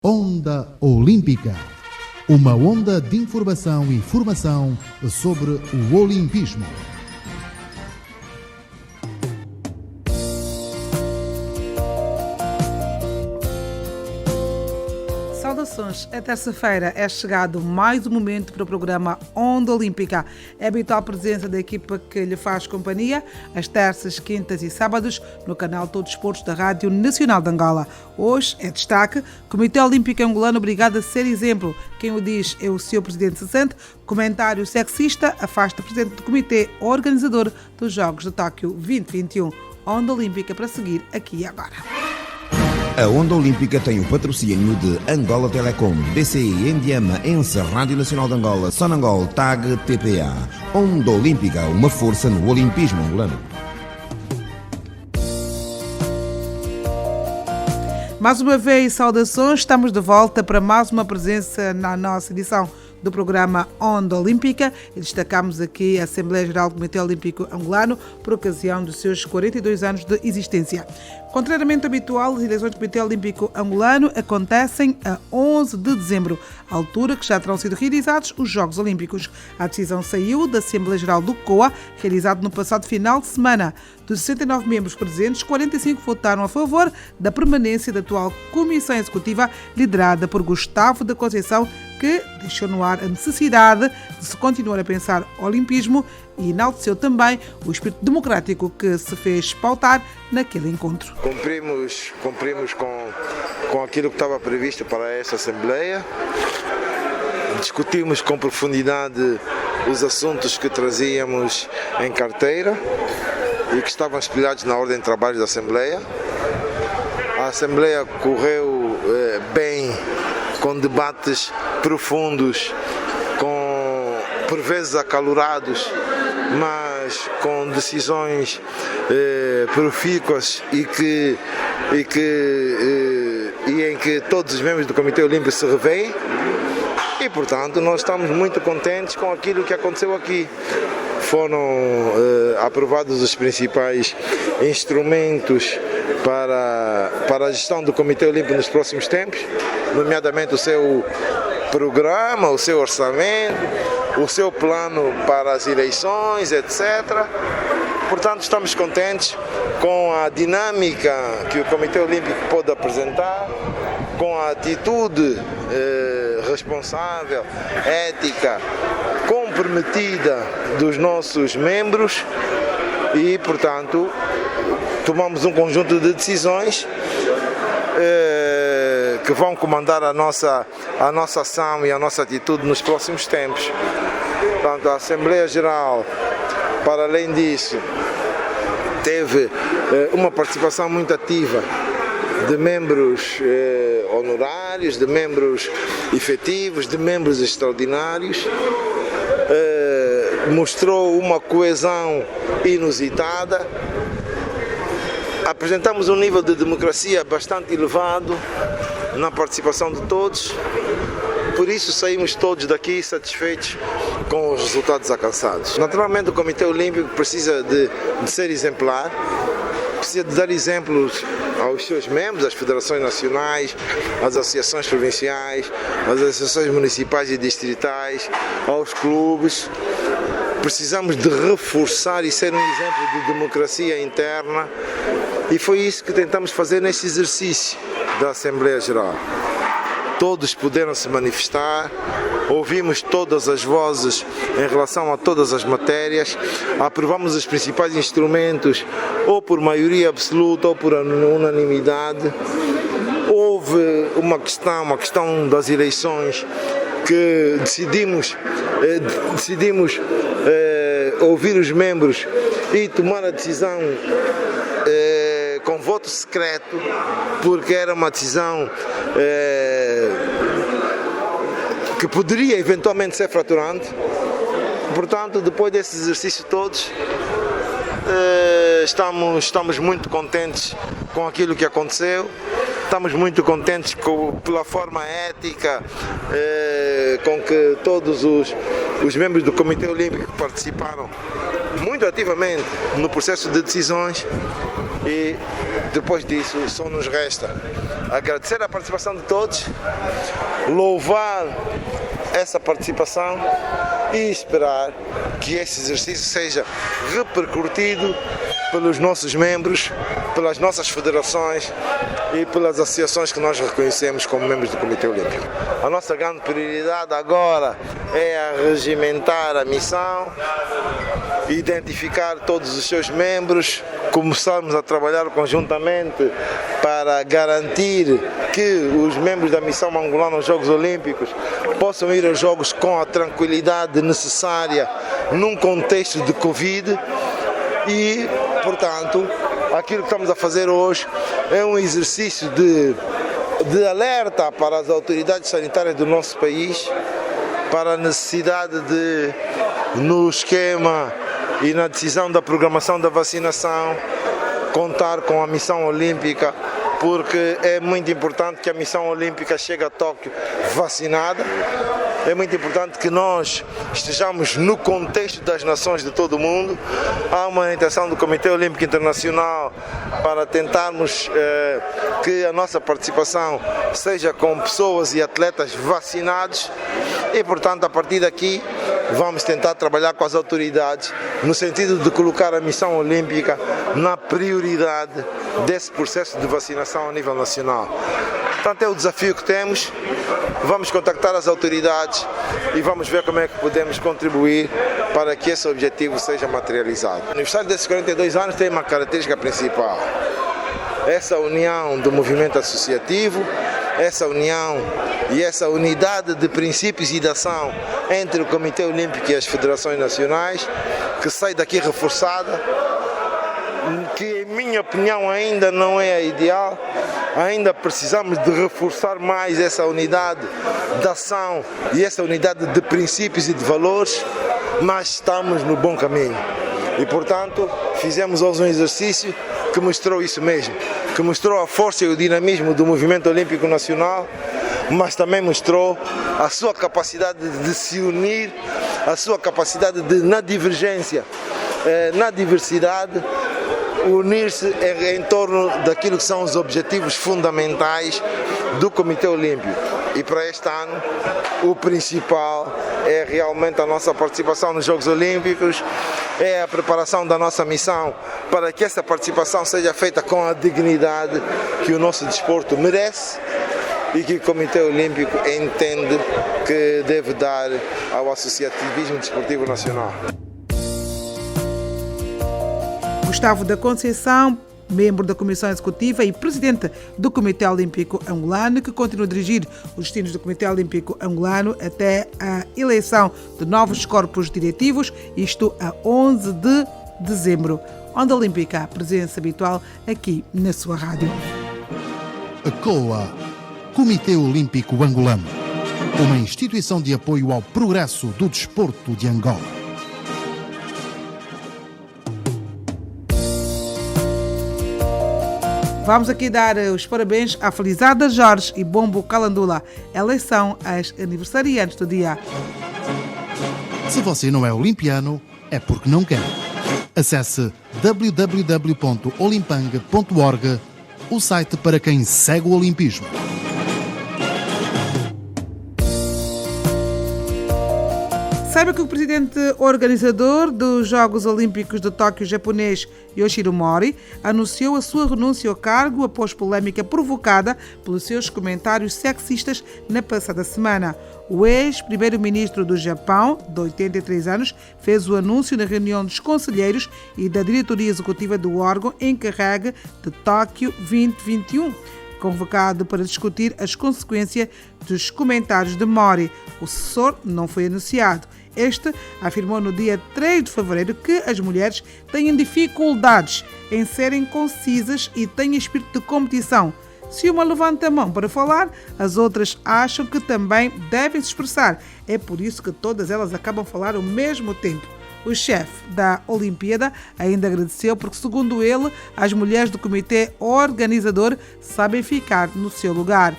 Onda Olímpica. Uma onda de informação e formação sobre o olimpismo. Saudações, é terça-feira, é chegado mais um momento para o programa Onda Olímpica. É a habitual presença da equipa que lhe faz companhia, às terças, quintas e sábados, no canal Todos Esportes da Rádio Nacional de Angola. Hoje é destaque, Comitê Olímpico Angolano obrigado a ser exemplo. Quem o diz é o seu presidente cessante. Comentário sexista afasta o presidente do comitê organizador dos Jogos de Tóquio 2021. Onda Olímpica para seguir aqui e agora. A Onda Olímpica tem o patrocínio de Angola Telecom, DCI, Endiama, ENSA, Rádio Nacional de Angola, Sonangol, TAG, TPA. Onda Olímpica, uma força no olimpismo angolano. Mais uma vez, saudações, estamos de volta para mais uma presença na nossa edição do programa Onda Olímpica e destacamos aqui a Assembleia Geral do Comitê Olímpico Angolano por ocasião dos seus 42 anos de existência. Contrariamente ao habitual, as eleições do Comitê Olímpico Angolano acontecem a 11 de dezembro, altura que já terão sido realizados os Jogos Olímpicos. A decisão saiu da Assembleia Geral do COA, realizado no passado final de semana. Dos 69 membros presentes, 45 votaram a favor da permanência da atual Comissão Executiva, liderada por Gustavo da Conceição, que deixou no ar a necessidade de se continuar a pensar olimpismo e enalteceu também o espírito democrático que se fez pautar naquele encontro. Cumprimos com aquilo que estava previsto para esta Assembleia. Discutimos com profundidade os assuntos que trazíamos em carteira e que estavam espelhados na ordem de trabalho da Assembleia. A Assembleia correu bem, com debates profundos, por vezes acalorados, mas com decisões profícuas e em que todos os membros do Comitê Olímpico se revêem. E, portanto, nós estamos muito contentes com aquilo que aconteceu aqui. Foram aprovados os principais instrumentos para a gestão do Comitê Olímpico nos próximos tempos, nomeadamente o seu programa, o seu orçamento, o seu plano para as eleições, etc. Portanto, estamos contentes com a dinâmica que o Comitê Olímpico pode apresentar, com a atitude responsável, ética, comprometida dos nossos membros e, portanto, tomamos um conjunto de decisões que vão comandar a nossa ação e a nossa atitude nos próximos tempos. Portanto, a Assembleia Geral, para além disso, teve uma participação muito ativa de membros honorários, de membros efetivos, de membros extraordinários. Mostrou uma coesão inusitada. Apresentamos um nível de democracia bastante elevado na participação de todos. Por isso saímos todos daqui satisfeitos com os resultados alcançados. Naturalmente o Comitê Olímpico precisa de ser exemplar, precisa de dar exemplos aos seus membros, às federações nacionais, às associações provinciais, às associações municipais e distritais, aos clubes. Precisamos de reforçar e ser um exemplo de democracia interna e foi isso que tentamos fazer neste exercício da Assembleia Geral. Todos puderam se manifestar, ouvimos todas as vozes em relação a todas as matérias, aprovamos os principais instrumentos ou por maioria absoluta ou por unanimidade. Houve uma questão das eleições que decidimos ouvir os membros e tomar a decisão com voto secreto, porque era uma decisão que poderia eventualmente ser fraturante. Portanto, depois desse exercício todos, estamos muito contentes com aquilo que aconteceu. Estamos muito contentes pela forma ética com que todos os membros do Comitê Olímpico participaram muito ativamente no processo de decisões e depois disso só nos resta agradecer a participação de todos, louvar essa participação e esperar que esse exercício seja repercutido pelos nossos membros, pelas nossas federações e pelas associações que nós reconhecemos como membros do Comitê Olímpico. A nossa grande prioridade agora é regimentar a missão, identificar todos os seus membros, começarmos a trabalhar conjuntamente para garantir que os membros da missão angolana aos Jogos Olímpicos possam ir aos Jogos com a tranquilidade necessária num contexto de Covid e, portanto, aquilo que estamos a fazer hoje é um exercício de alerta para as autoridades sanitárias do nosso país, para a necessidade de, no esquema e na decisão da programação da vacinação, contar com a missão olímpica, porque é muito importante que a missão olímpica chegue a Tóquio vacinada. É muito importante que nós estejamos no contexto das nações de todo o mundo. Há uma intenção do Comitê Olímpico Internacional para tentarmos que a nossa participação seja com pessoas e atletas vacinados e, portanto, a partir daqui vamos tentar trabalhar com as autoridades no sentido de colocar a missão olímpica na prioridade desse processo de vacinação a nível nacional. Portanto, é o desafio que temos. Vamos contactar as autoridades e vamos ver como é que podemos contribuir para que esse objetivo seja materializado. O aniversário desses 42 anos tem uma característica principal. Essa união do movimento associativo, essa união e essa unidade de princípios e de ação entre o Comitê Olímpico e as federações nacionais, que sai daqui reforçada, que em minha opinião ainda não é a ideal. Ainda precisamos de reforçar mais essa unidade de ação e essa unidade de princípios e de valores, mas estamos no bom caminho. E, portanto, fizemos hoje um exercício que mostrou isso mesmo, que mostrou a força e o dinamismo do movimento olímpico nacional, mas também mostrou a sua capacidade de se unir, a sua capacidade de, na divergência, na diversidade, unir-se em torno daquilo que são os objetivos fundamentais do Comitê Olímpico. E para este ano, o principal é realmente a nossa participação nos Jogos Olímpicos, é a preparação da nossa missão para que essa participação seja feita com a dignidade que o nosso desporto merece e que o Comitê Olímpico entende que deve dar ao associativismo desportivo nacional. Gustavo da Conceição, membro da Comissão Executiva e presidente do Comitê Olímpico Angolano, que continua a dirigir os destinos do Comitê Olímpico Angolano até a eleição de novos corpos diretivos, isto a 11 de dezembro. Onda Olímpica, a presença habitual aqui na sua rádio. A COA, Comitê Olímpico Angolano, uma instituição de apoio ao progresso do desporto de Angola. Vamos aqui dar os parabéns à Felizarda Jorge e Bombo Calandula. Elas são as aniversariantes do dia. Se você não é olimpiano, é porque não quer. Acesse www.olimpang.org, o site para quem segue o olimpismo. Saiba que o presidente organizador dos Jogos Olímpicos de Tóquio japonês, Yoshiro Mori, anunciou a sua renúncia ao cargo após polémica provocada pelos seus comentários sexistas na passada semana. O ex-primeiro-ministro do Japão, de 83 anos, fez o anúncio na reunião dos conselheiros e da diretoria executiva do órgão encarregue de Tóquio 2021. Convocado para discutir as consequências dos comentários de Mori. O sucessor não foi anunciado. Este afirmou no dia 3 de fevereiro que as mulheres têm dificuldades em serem concisas e têm espírito de competição. Se uma levanta a mão para falar, as outras acham que também devem se expressar. É por isso que todas elas acabam a falar ao mesmo tempo. O chefe da Olimpíada ainda agradeceu porque, segundo ele, as mulheres do comitê organizador sabem ficar no seu lugar.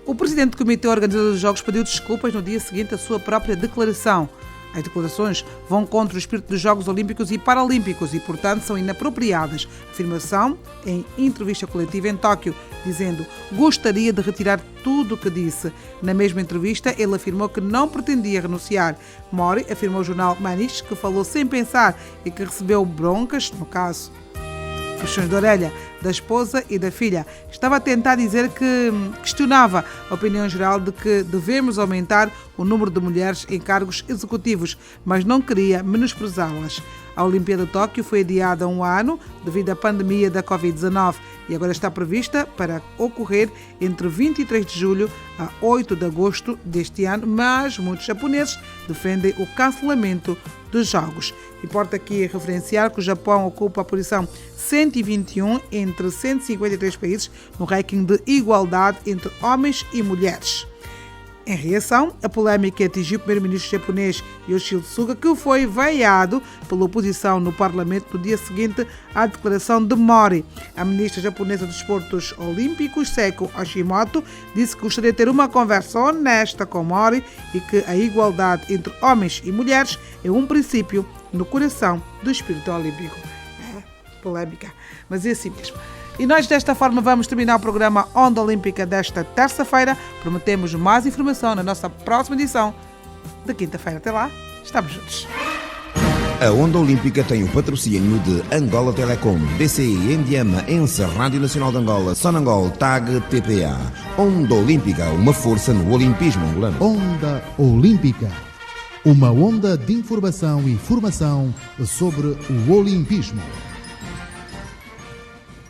O presidente do comitê organizador dos Jogos pediu desculpas no dia seguinte à sua própria declaração. As declarações vão contra o espírito dos Jogos Olímpicos e Paralímpicos e, portanto, são inapropriadas. Afirmação em entrevista coletiva em Tóquio, dizendo gostaria de retirar tudo o que disse. Na mesma entrevista, ele afirmou que não pretendia renunciar. Mori afirmou ao jornal Manish que falou sem pensar e que recebeu broncas, no caso, puxões de orelha da esposa e da filha. Estava a tentar dizer que questionava a opinião geral de que devemos aumentar o número de mulheres em cargos executivos, mas não queria menosprezá-las. A Olimpíada de Tóquio foi adiada há um ano devido à pandemia da Covid-19 e agora está prevista para ocorrer entre 23 de julho a 8 de agosto deste ano, mas muitos japoneses defendem o cancelamento dos Jogos. Importa aqui referenciar que o Japão ocupa a posição 121 entre 153 países no ranking de igualdade entre homens e mulheres. Em reação, a polémica atingiu o primeiro-ministro japonês Yoshihide Suga, que foi vaiado pela oposição no Parlamento no dia seguinte à declaração de Mori. A ministra japonesa dos Desportos Olímpicos, Seiko Hashimoto, disse que gostaria de ter uma conversa honesta com Mori e que a igualdade entre homens e mulheres é um princípio no coração do espírito olímpico. Polémica, mas é assim mesmo. E nós desta forma vamos terminar o programa Onda Olímpica desta terça-feira. Prometemos mais informação na nossa próxima edição de quinta-feira. Até lá, estamos juntos. A Onda Olímpica tem o patrocínio de Angola Telecom, DCI, Endiama, ENSA, Rádio Nacional de Angola, Sonangol, TAG, TPA. Onda Olímpica, uma força no olimpismo angolano. Onda Olímpica. Uma onda de informação e formação sobre o olimpismo.